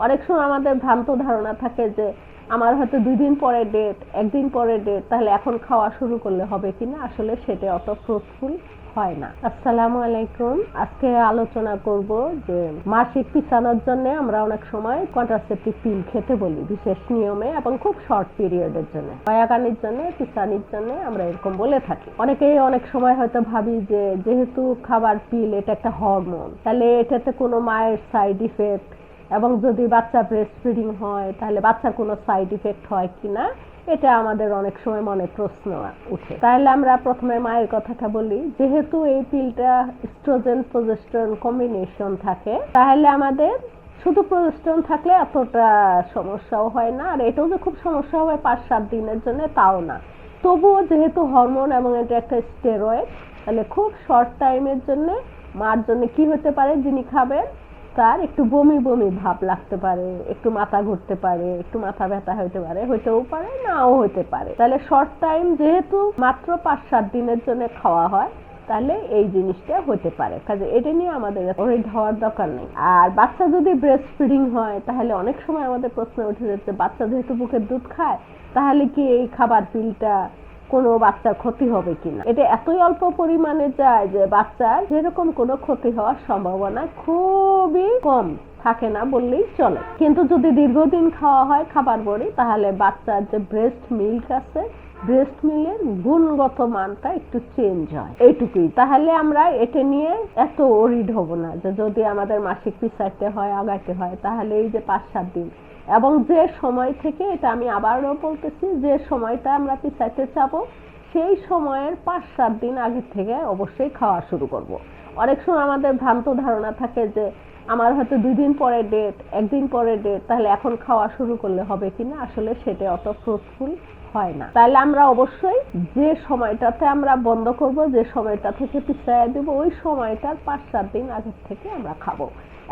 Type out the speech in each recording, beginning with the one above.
অনেক সময় আমাদের ভ্রান্ত ধারণা থাকে যে আমার হয়তো 2 দিন পরে ডেট, 1 দিন পরে ডেট, তাহলে এখন খাওয়া শুরু করলে হবে কিনা, আসলে সেটা অত ফ্রুটফুল হয় না। আসসালামু আলাইকুম। আজকে আলোচনা করব যে মাসিক পিছানোর জন্য আমরা অনেক সময় কন্ট্রাসেপটিভ পিল খেতে বলি বিশেষ নিয়মে এবং খুব শর্ট পিরিয়ডের জন্য, মায়াকানির জন্য, পিছানির জন্য আমরা এরকম বলে থাকি। অনেকেই অনেক সময় হয়তো ভাবি যে যেহেতু খাবার পিল এটা একটা হরমোন, তাহলে এটাতে কোনো মায়ের সাইড ইফেক্ট এবং যদি বাচ্চা ব্রেস্ট ফিডিং হয় তাহলে বাচ্চার কোনো সাইড ইফেক্ট হয় কিনা, এটা আমাদের অনেক সময় মনে প্রশ্ন উঠে। তাহলে আমরা প্রথমে মায়ের কথাটা বলি। যেহেতু এই পিলটা ইস্ট্রোজেন প্রজেস্টেরন কম্বিনেশন থাকে, তাহলে আমাদের শুধু প্রজেস্টেরন থাকলে এতটা সমস্যাও হয় না, আর এটাও যে খুব সমস্যা হবে 5-7 দিনের জন্য তাও না। তবুও যেহেতু হরমোন এবং এটা একটা স্টেরয়েড, তাহলে খুব শর্ট টাইমের জন্য মার জন্য কি হতে পারে, যিনি খাবেন তার একটু বমি বমি ভাব লাগতে পারে, একটু মাথা ঘুরতে পারে, একটু মাথা ব্যথা হতে পারে, হইতেও পারে নাও হতে পারে। তাহলে শর্ট টাইম যেহেতু মাত্র 5-7 দিনের জন্য খাওয়া হয়, তাহলে এই জিনিসটা হতে পারে, কাজে এটা নিয়ে আমাদের ওরিড হওয়ার দরকার নেই। আর বাচ্চা যদি ব্রেস্ট ফিডিং হয়, তাহলে অনেক সময় আমাদের প্রশ্ন উঠে যাচ্ছে বাচ্চা যেহেতু বুকের দুধ খায়, তাহলে কি এই খাবার পিলটা কোনো বাচ্চার ক্ষতি হবে কিনা। এটা এতই অল্প পরিমাণে যায় যে বাচ্চার যেরকম কোনো ক্ষতি হওয়ার সম্ভাবনা খুবই কম, থাকে না বললেই চলে। কিন্তু যদি দীর্ঘদিন খাওয়া হয় খাবার বড়ি, তাহলে বাচ্চার যে ব্রেস্ট মিল্ক আছে, ব্রেস্ট মিল্কের গুণগত মানটা একটু চেঞ্জ হয়, এইটুকুই। তাহলে আমরা এটা নিয়ে এত ওরিড হব না যে যদি আমাদের মাসিক পিছাইতে হয়, আগাইতে হয়, তাহলে এই যে 5-7 দিন এবং যে সময় থেকে, এটা আমি আবারও বলতেছি, যে সময়টা আমরা পিছাইতে চাবো সেই সময়ের 5-7 দিন আগে থেকে অবশ্যই খাওয়া শুরু করব। অনেক সময় আমাদের ভ্রান্ত ধারণা থাকে যে আমার হয়তো 2 দিন পরে ডেট, 1 দিন পরে ডেট, তাহলে এখন খাওয়া শুরু করলে হবে কিনা, আসলে সেটা অত ফ্রুটফুল হয় না। তাহলে আমরা অবশ্যই যে সময়টাতে আমরা বন্ধ করব, যে সময়টা থেকে পিছাইয়া দেব, ওই সময়টার 5-7 দিন আগে থেকে আমরা খাবো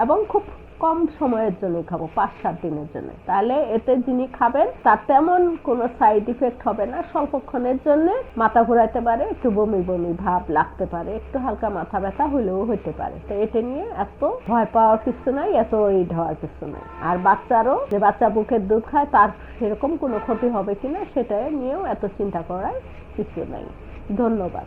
এবং খুব কম সময়ের জন্য খাবো, 5-7 দিনের জন্য। তাহলে এতে যিনি খাবেন তার তেমন কোনো সাইড ইফেক্ট হবে না। স্বল্পক্ষণের জন্য মাথা ঘোরাইতে পারে, একটু বমি বমি ভাব লাগতে পারে, একটু হালকা মাথা ব্যথা হলেও হতে পারে। তো এটা নিয়ে এত ভয় পাওয়ার কিছু নাই, এত ওরিড হওয়ার কিছু নাই। আর বাচ্চারও, যে বাচ্চা বুকের দুধ খায়, তার সেরকম কোনো ক্ষতি হবে কিনা সেটা নিয়েও এত চিন্তা করার কিছু নাই। ধন্যবাদ।